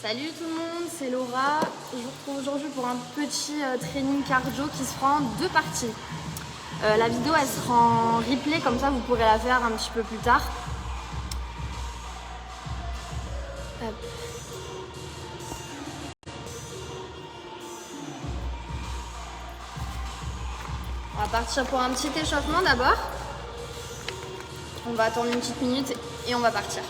Salut tout le monde, c'est Laura. Je vous retrouve aujourd'hui pour un petit training cardio qui se fera en deux parties. La vidéo elle sera en replay, comme ça vous pourrez la faire un petit peu plus tard. Hop. On va partir pour un petit échauffement d'abord. On va attendre une petite minute et on va partir.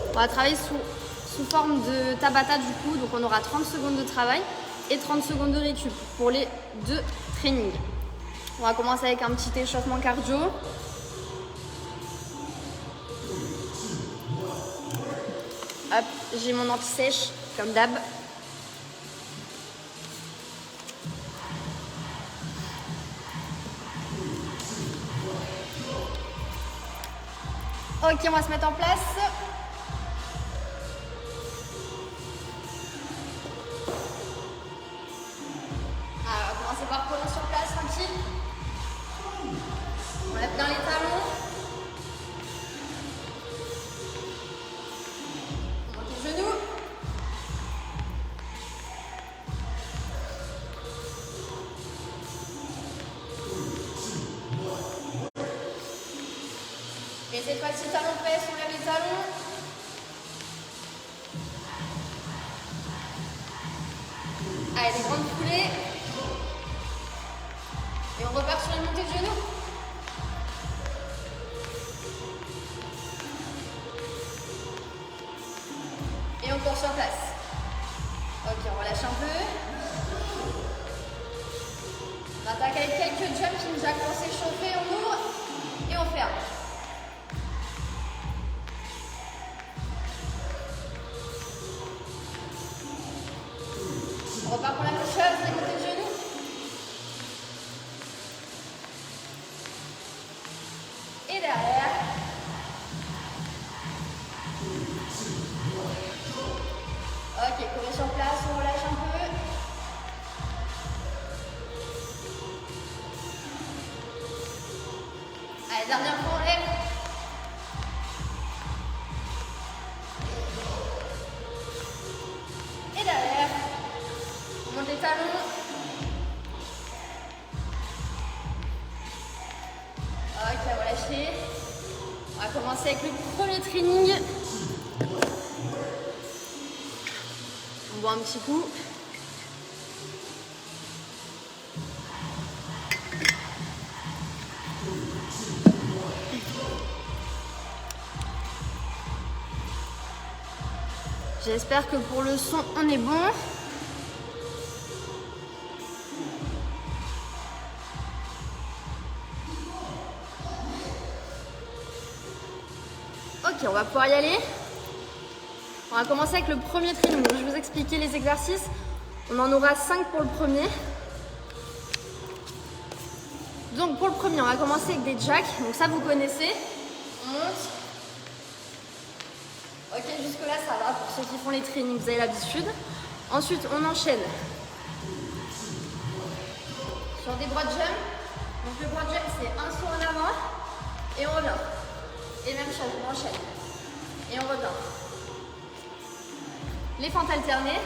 On va travailler sous forme de Tabata du coup, donc on aura 30 secondes de travail et 30 secondes de récup pour les deux trainings. On va commencer avec un petit échauffement cardio. Hop, j'ai mon anti-sèche comme d'hab. Ok, on va se mettre en place. Par courir sur place, tranquille. On lève bien les talons. On monte les genoux. Et cette fois-ci, talons presse, on lève les talons. Allez, des grandes foulées. Et on repart sur une montée de genoux. Et on court sur place. Ok, on relâche un peu. On attaque avec quelques jumping jacks pour s'échauffer. On ouvre et on ferme. On repart pour la même chose, les montées de genoux. Et derrière. Ok, courir sur place, on relâche un peu. Allez, dernière fois, on lève. Et derrière, on monte les talons. Ok, relâchez. On va commencer avec le premier training. On boit un petit coup. J'espère que pour le son, on est bon. Ok, on va pouvoir y aller. On va commencer avec le premier training. Je vais vous expliquer les exercices. On en aura 5 pour le premier. Donc pour le premier, on va commencer avec des jacks. Donc ça, vous connaissez. On monte. Ok, jusque-là, ça va pour ceux qui font les trainings, vous avez l'habitude. Ensuite, on enchaîne sur des broad jumps. Donc le broad jump, c'est un saut en avant et on revient. Et même chose, on enchaîne. Et on revient. Les fentes alternées.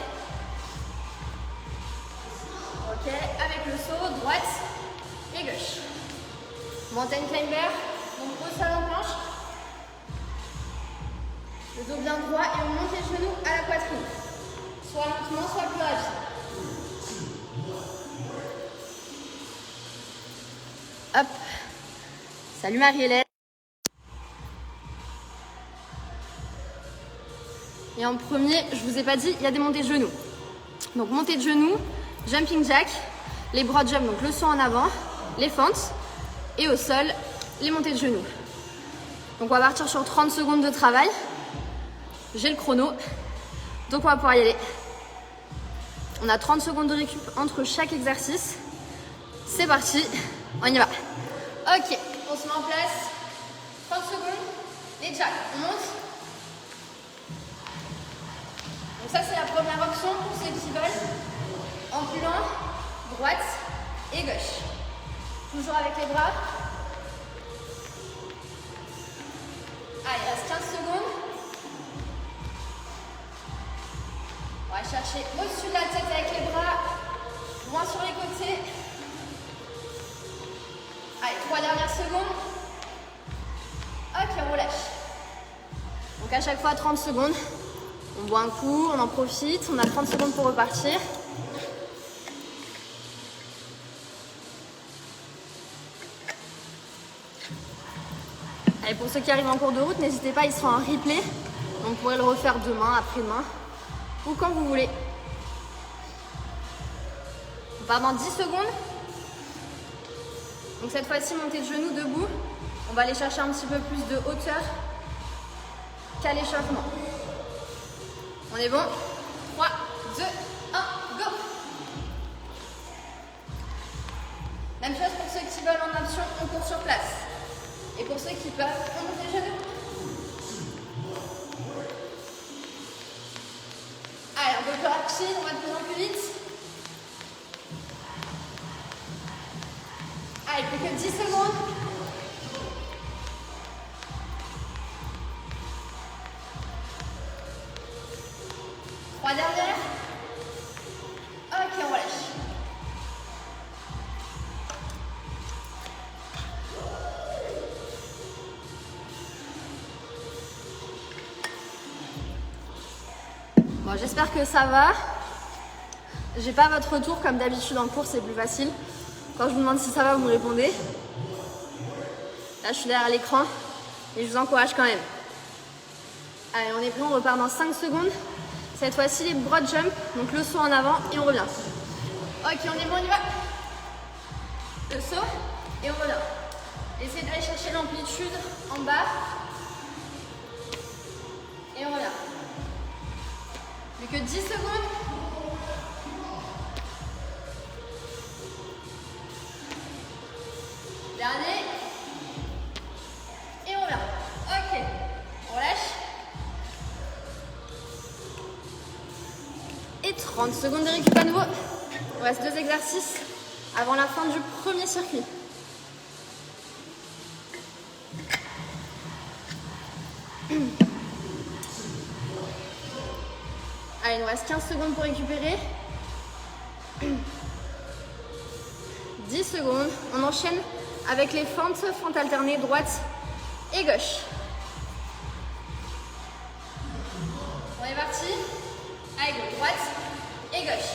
Ok, avec le saut, droite et gauche. Mountain climber, donc pose salon planche. Le dos bien droit et on monte les genoux à la poitrine. Soit lentement, soit plus rapide. Hop. Salut Marie-Hélène. Et en premier, je vous ai pas dit, il y a des montées de genoux. Donc montée de genoux, jumping jack, les broad jumps, donc le saut en avant, les fentes, et au sol, les montées de genoux. Donc on va partir sur 30 secondes de travail. J'ai le chrono, donc on va pouvoir y aller. On a 30 secondes de récup entre chaque exercice. C'est parti, on y va. Ok, on se met en place. 30 secondes, les jacks, on monte. Donc ça c'est la première option pour ceux qui veulent. Enculant, droite et gauche. Toujours avec les bras. Allez, il reste 15 secondes. On va chercher au-dessus de la tête avec les bras, loin sur les côtés. Allez, 3 dernières secondes. Ok, on relâche. Donc à chaque fois 30 secondes. On boit un coup, on en profite. On a 30 secondes pour repartir. Allez, pour ceux qui arrivent en cours de route, n'hésitez pas, ils sont en replay. Donc vous pourrez le refaire demain, après-demain, ou quand vous voulez. On part dans 10 secondes. Donc cette fois-ci, montez de genoux debout. On va aller chercher un petit peu plus de hauteur qu'à l'échauffement. On est bon? 3, 2, 1, go! Même chose pour ceux qui veulent en option, on court sur place. Et pour ceux qui peuvent, on monte les genoux. Allez, un peu plus rapide, on va de plus en plus vite. Allez, plus que 10 secondes. Trois dernières. Ok, on relâche. Bon, j'espère que ça va. J'ai pas votre retour comme d'habitude en cours, c'est plus facile. Quand je vous demande si ça va, vous me répondez. Là, je suis derrière l'écran et je vous encourage quand même. Allez, on est prêt, on repart dans 5 secondes. Cette fois-ci, les broad jump, donc le saut en avant et on revient. Ok, on est bon, on y va. Le saut et on revient. Essayez d'aller chercher l'amplitude en bas. Et on revient. Plus que 10 secondes. Dernier. Et on revient. Ok. On relâche. Et 30 secondes de récup à nouveau. Il reste 2 exercices avant la fin du premier circuit. Allez, il nous reste 15 secondes pour récupérer. 10 secondes. On enchaîne avec les fentes alternées droite et gauche. On est parti. Avec droite et gauche.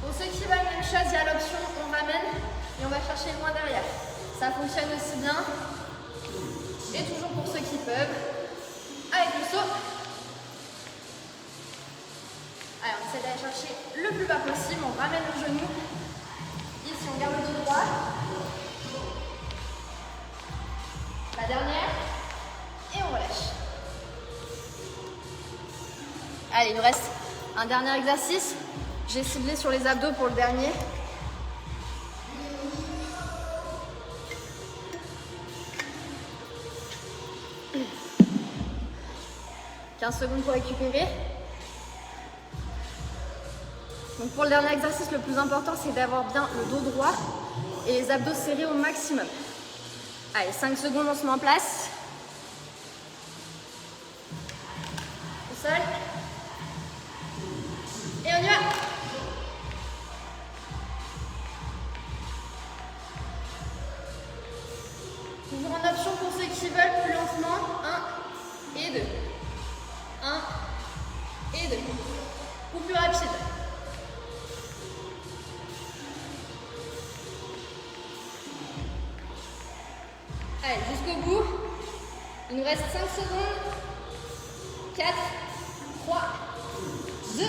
Pour ceux qui veulent même chose, il y a l'option on ramène et on va chercher loin derrière. Ça fonctionne aussi bien. Et toujours pour ceux qui peuvent. Avec le saut. Allez, on essaie d'aller chercher le plus bas possible. On ramène le genou. Ici, on garde le pied droit. La dernière. Et on relâche. Allez, il nous reste un dernier exercice. J'ai ciblé sur les abdos pour le dernier. « 15 secondes pour récupérer. » Donc pour le dernier exercice, le plus important, c'est d'avoir bien le dos droit et les abdos serrés au maximum. Allez, 5 secondes, on se met en place. Au sol. Et on y va. Toujours en option pour ceux qui veulent plus lentement. 1 et 2. 1 et 2. Ou plus rapide. Allez, jusqu'au bout. Il nous reste 5 secondes. 4, 3, 2.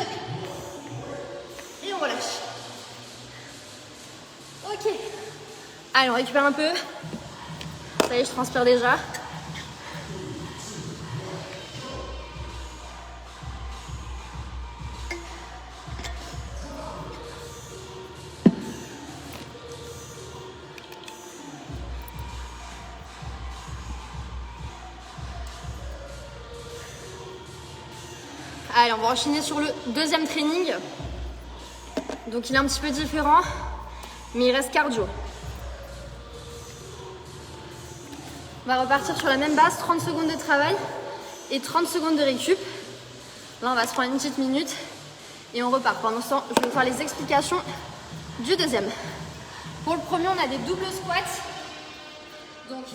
Et on relâche. Ok. Allez, on récupère un peu. Ça y est, je transpire déjà. Allez, on va enchaîner sur le deuxième training. Donc il est un petit peu différent, mais il reste cardio. On va repartir sur la même base, 30 secondes de travail et 30 secondes de récup. Là, on va se prendre une petite minute et on repart. Pendant ce temps, je vais vous faire les explications du deuxième. Pour le premier, on a des doubles squats. Donc,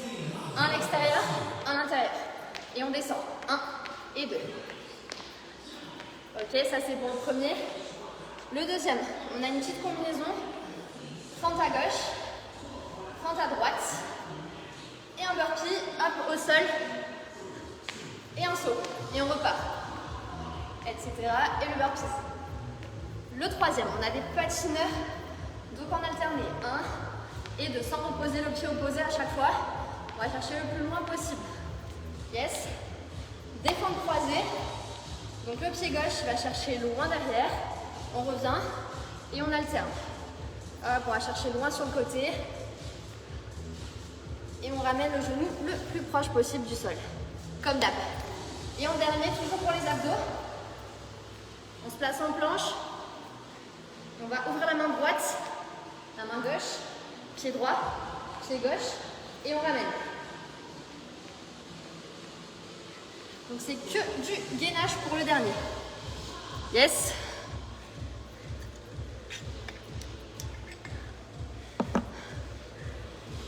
un à l'extérieur, un à l'intérieur. Et on descend. 1 et 2. Ok, ça c'est pour le premier. Le deuxième, on a une petite combinaison. Fente à gauche, fente à droite. Et un burpee, hop, au sol. Et un saut. Et on repart. Etc. Et le burpee. Le troisième, on a des patineurs. Donc en alterné, 1 et 2. Sans reposer le pied opposé à chaque fois. On va chercher le plus loin possible. Yes. Des fentes croisées. Donc le pied gauche va chercher loin derrière. On revient et on alterne. Hop, on va chercher loin sur le côté. Et on ramène le genou le plus proche possible du sol. Comme d'hab. Et en dernier, toujours pour les abdos, on se place en planche. On va ouvrir la main droite, la main gauche, pied droit, pied gauche, et on ramène. Donc c'est que du gainage pour le dernier. Yes.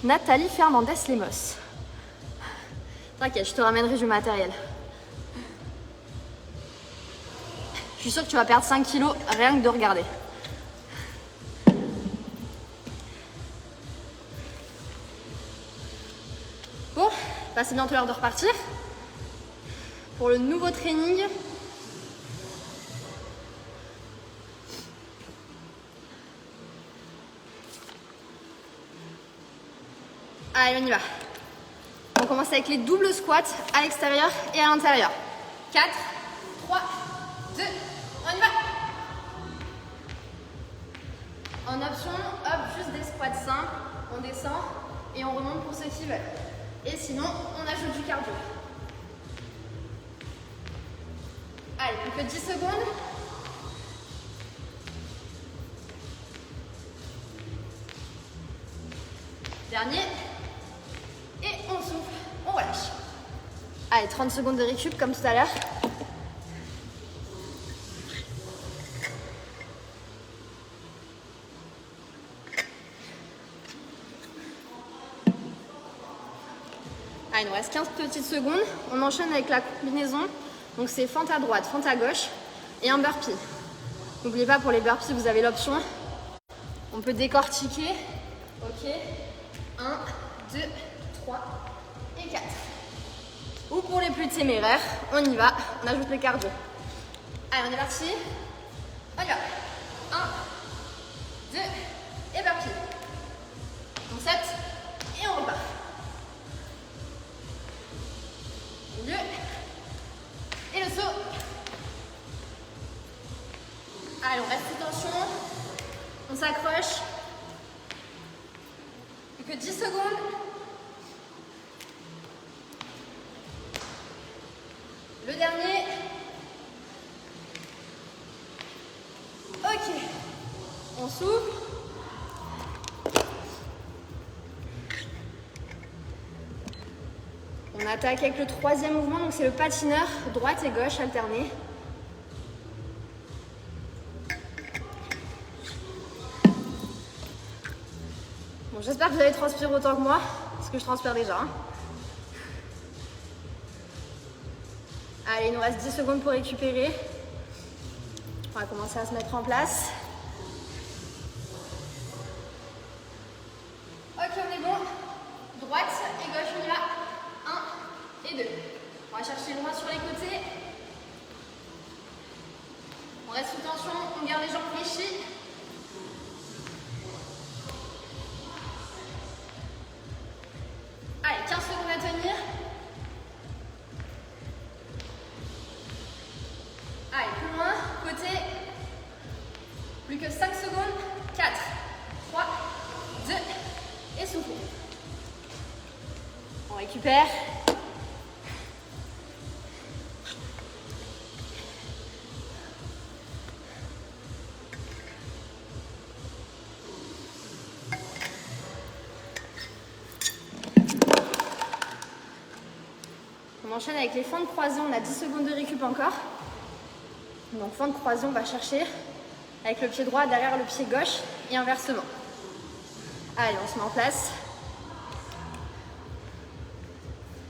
Nathalie Fernandez-Lemos. T'inquiète, je te ramènerai du matériel. Je suis sûre que tu vas perdre 5 kilos rien que de regarder. Bon, bah c'est bientôt l'heure de repartir. Pour le nouveau training. Allez, on y va. On commence avec les doubles squats à l'extérieur et à l'intérieur. 4, 3, 2, on y va. En option, hop, juste des squats simples. On descend et on remonte pour ceux qui veulent. Et sinon, on ajoute du cardio. Allez, plus que 10 secondes. Dernier. Et on souffle, on relâche. Allez, 30 secondes de récup comme tout à l'heure. Allez, il nous reste 15 petites secondes. On enchaîne avec la combinaison. Donc c'est fente à droite, fente à gauche et un burpee. N'oubliez pas, pour les burpees, vous avez l'option. On peut décortiquer. Ok. 1, 2, 3 et 4. Ou pour les plus téméraires, on y va, on ajoute le cardio. Allez, on est parti. On y va. 1, 2 et burpee. On saute et on repart. Milieu. Et le saut. Allez, on reste sous tension. On s'accroche. Plus que 10 secondes. Le dernier. Ok. On souffle. On attaque avec le troisième mouvement, donc c'est le patineur, droite et gauche alternés. Bon, j'espère que vous allez transpirer autant que moi, parce que je transpire déjà. Allez, il nous reste 10 secondes pour récupérer. On va commencer à se mettre en place. Ok, on est bon. Droite et gauche, on y va. 1 et 2. On va chercher loin sur les côtés. On reste sous tension, on garde les jambes fléchies. Allez, 15 On récupère. On enchaîne avec les fentes croisées, on a 10 secondes de récup encore. Donc fente croisée, on va chercher avec le pied droit derrière le pied gauche et inversement. Allez, on se met en place.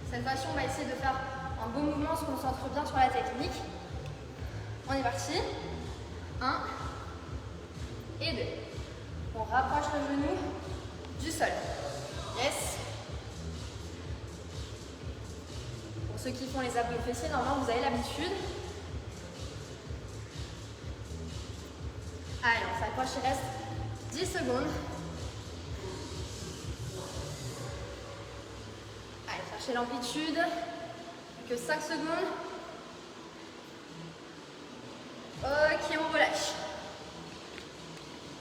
Cette fois-ci, on va essayer de faire un bon mouvement, on se concentre bien sur la technique. On est parti. 1 et 2. On rapproche le genou du sol. Yes. Pour ceux qui font les abdos fessiers, normalement vous avez l'habitude. Allez, on s'accroche, il reste 10 secondes. Allez, cherchez l'amplitude. Plus que 5 secondes. Ok, on relâche.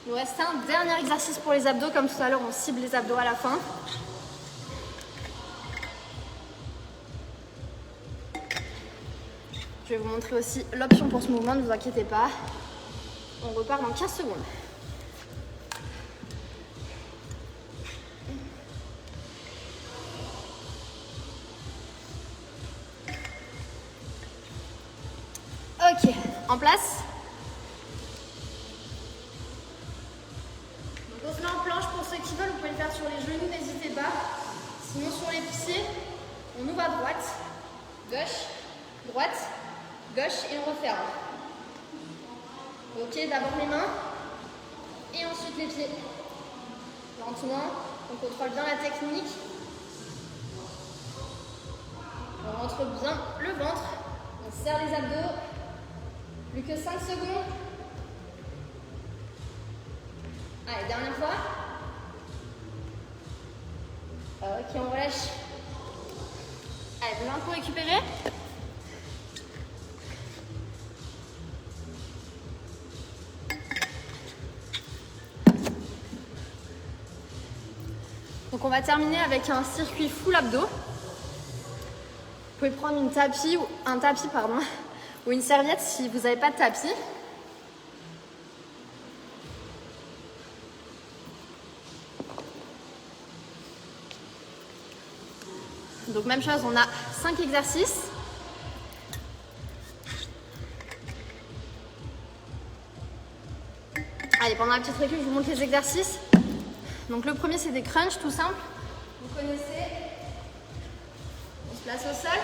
Il nous reste un dernier exercice pour les abdos. Comme tout à l'heure, on cible les abdos à la fin. Je vais vous montrer aussi l'option pour ce mouvement, ne vous inquiétez pas. On repart dans 15 secondes. Ok, en place. Donc on se met en planche pour ceux qui veulent, vous pouvez le faire sur les genoux, n'hésitez pas. Sinon sur les pieds, on ouvre à droite, gauche, droite, gauche et on referme. Ok, d'abord les mains et ensuite les pieds. Lentement, on contrôle bien la technique. On rentre bien le ventre, on serre les abdos. Plus que 5 secondes. Allez, dernière fois. Ok, on relâche. Allez, vous l'avez un peu récupéré. Donc on va terminer avec un circuit full abdos. Vous pouvez prendre un tapis ou une serviette si vous n'avez pas de tapis. Donc même chose, on a 5 exercices. Allez, pendant la petite récup, je vous montre les exercices. Donc le premier, c'est des crunchs tout simple. Vous connaissez. On se place au sol.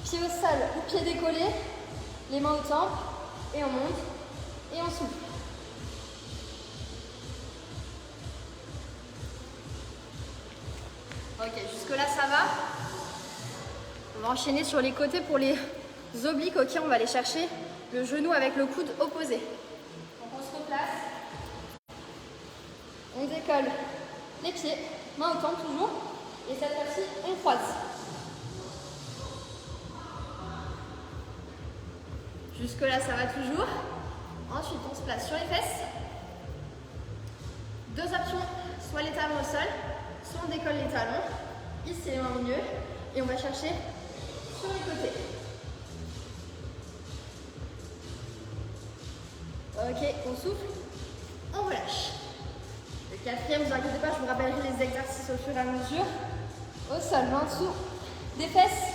Pied au sol ou pied décollé. Les mains au temple. Et on monte. Et on souffle. Ok, jusque là ça va. On va enchaîner sur les côtés pour les obliques. Ok, on va aller chercher le genou avec le coude opposé. Donc on se replace. On décolle les pieds, main au temple toujours. Et cette fois-ci, on croise. Jusque là ça va toujours. Ensuite on se place sur les fesses. 2 options, soit les talons au sol, soit on décolle les talons. Ici les mains au milieu. Et on va chercher sur les côtés. Ok, on souffle, on relâche. Le quatrième, ne vous inquiétez pas, je vous rappellerai les exercices au fur et à mesure. Au sol, main en dessous des fesses.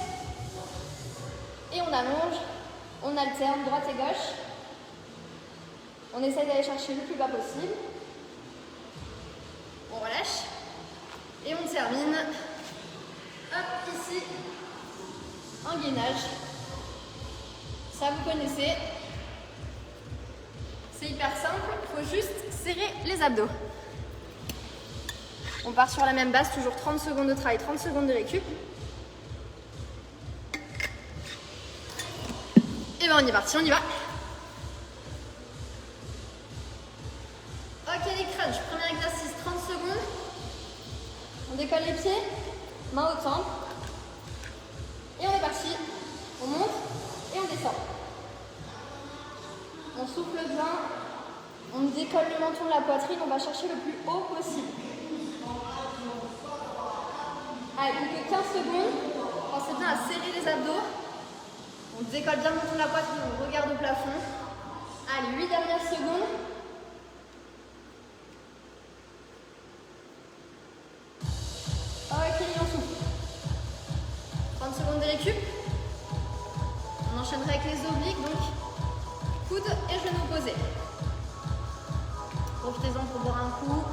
Et on allonge, on alterne droite et gauche. On essaye d'aller chercher le plus bas possible. On relâche. Et on termine. Hop, ici, en gainage. Ça, vous connaissez. C'est hyper simple, il faut juste serrer les abdos. On part sur la même base, toujours 30 secondes de travail, 30 secondes de récup. Et bien on est parti, on y va. Ok les crunchs, premier exercice, 30 secondes. On décolle les pieds, main au temple. Et on est parti. On monte et on descend. On souffle bien. On décolle le menton de la poitrine. On va chercher le plus haut possible. Allez, plus que 15 secondes. Pensez bien à serrer les abdos. On décolle bien le menton de la poitrine, on regarde au plafond. Allez, 8 dernières secondes. Ok, on souffle. 30 secondes de récup. On enchaînera avec les obliques, donc coudes et genoux posés. Profitez-en pour boire un coup.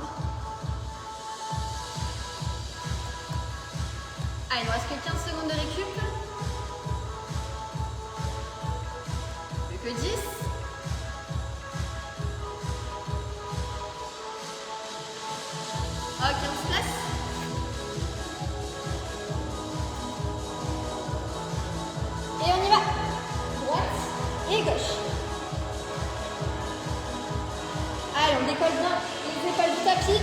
Allez, il ne reste que 15 secondes de récup. Plus que 10. Ok, on se place. Et on y va. Droite et gauche. Allez, on décolle bien les épaules du tapis.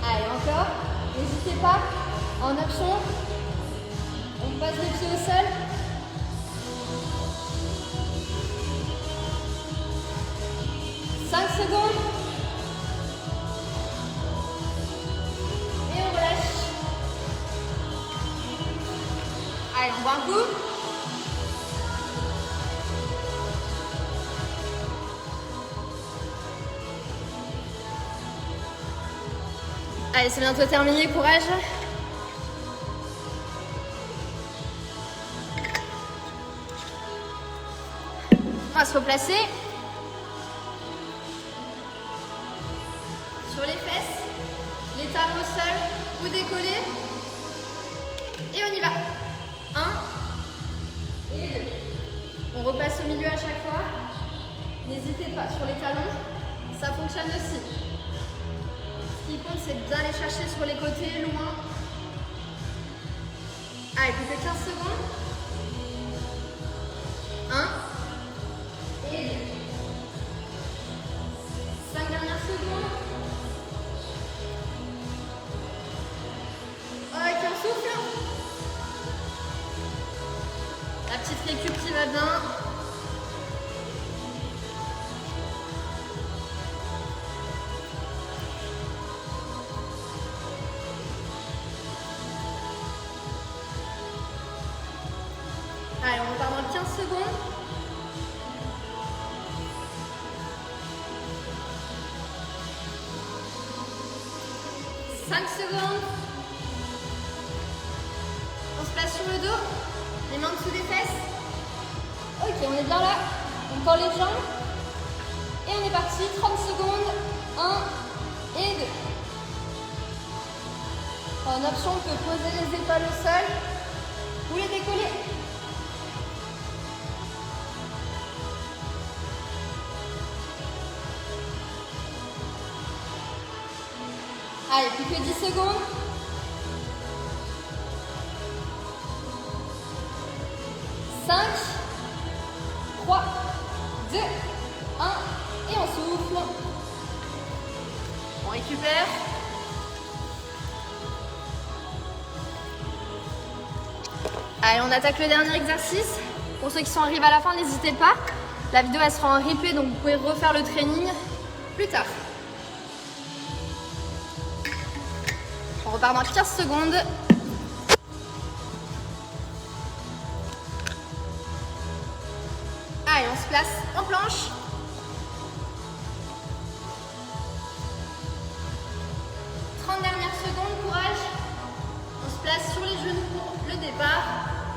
Allez, encore. N'hésitez pas. En option, on passe les pieds au sol. Secondes. Et on relâche. Allez, on boit un coup. Allez, c'est bientôt terminé, courage. On va se replacer. Sur les fesses, les talons au sol ou décollés. Et on y va. 1 et 2. On repasse au milieu à chaque fois. N'hésitez pas sur les talons, ça fonctionne aussi. Ce qui compte, c'est de bien aller chercher sur les côtés, loin. Allez, plus que 15 secondes. 1 et 2. 5 dernières secondes. Ok, on souffle. La petite récup qui va bien. Allez, on repart dans 15 secondes. « 5 secondes. On se place sur le dos, les mains en dessous des fesses. Ok, on est bien là. On tend les jambes. Et on est parti, 30 secondes. 1 et 2. En option, on peut poser les épaules au sol ou les décoller. Allez, plus que 10 secondes. 5, 3, 2, 1 et on souffle. On récupère. Allez, on attaque le dernier exercice. Pour ceux qui sont arrivés à la fin, n'hésitez pas. La vidéo elle sera en replay, donc vous pouvez refaire le training plus tard. On repart dans 15 secondes. Allez, on se place en planche. Dernière seconde, courage. On se place sur les genoux pour le départ.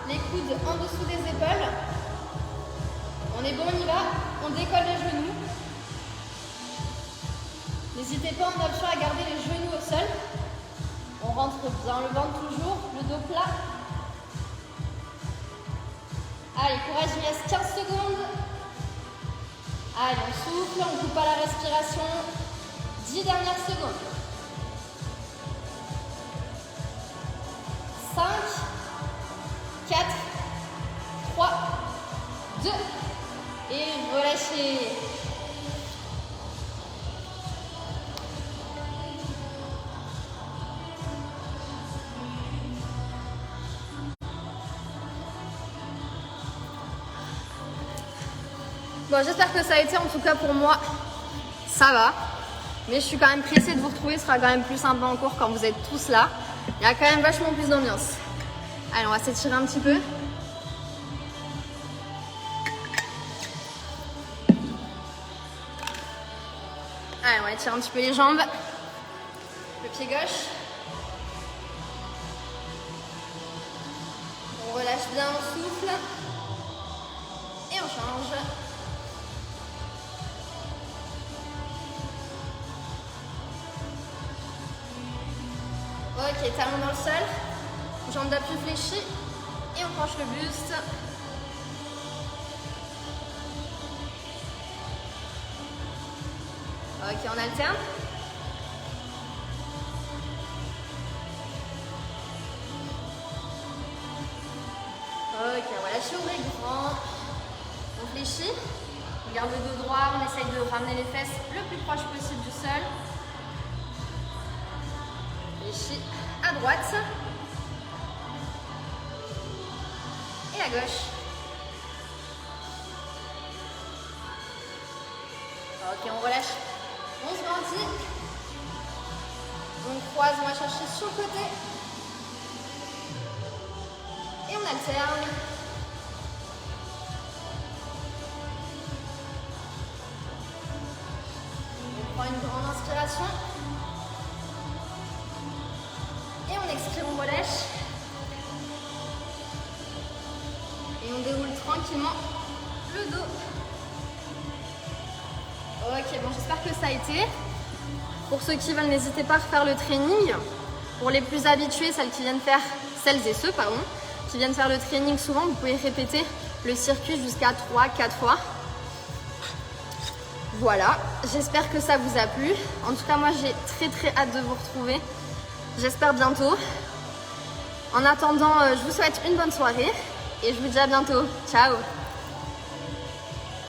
Les coudes en dessous des épaules. On est bon, on y va. On décolle les genoux. N'hésitez pas en option à garder les genoux au sol. On rentre bien le ventre toujours, le dos plat. Allez, courage, il reste 15 secondes. Allez, on souffle, on ne coupe pas la respiration. 10 dernières secondes. 5, 4, 3, 2 et relâchez. Bon, j'espère que ça a été, en tout cas pour moi, ça va. Mais je suis quand même pressée de vous retrouver, ce sera quand même plus sympa en cours quand vous êtes tous là. Il y a quand même vachement plus d'ambiance. Allez, on va s'étirer un petit peu. Allez, on va étirer un petit peu les jambes. Le pied gauche. On relâche bien, on souffle. Et on change. Ok, talon dans le sol. Jambes d'appui fléchies. Et on penche le buste. Ok, on alterne. Ok, on va lâcher au grand. On fléchit. On garde le dos droit. On essaye de ramener les fesses le plus proche possible du sol. Fléchis à droite. Et à gauche. Ok, on relâche. On se grandit. On croise, on va chercher sur le côté. Et on alterne. On prend une grande inspiration. Et on expire, on relâche. Et on déroule tranquillement le dos. Ok, bon, j'espère que ça a été. Pour ceux qui veulent, n'hésitez pas à refaire le training. Pour les plus habitués, celles et ceux qui viennent faire le training souvent, vous pouvez répéter le circuit jusqu'à 3-4 fois. Voilà, j'espère que ça vous a plu. En tout cas, moi, j'ai très hâte de vous retrouver. J'espère bientôt. En attendant, je vous souhaite une bonne soirée et je vous dis à bientôt. Ciao!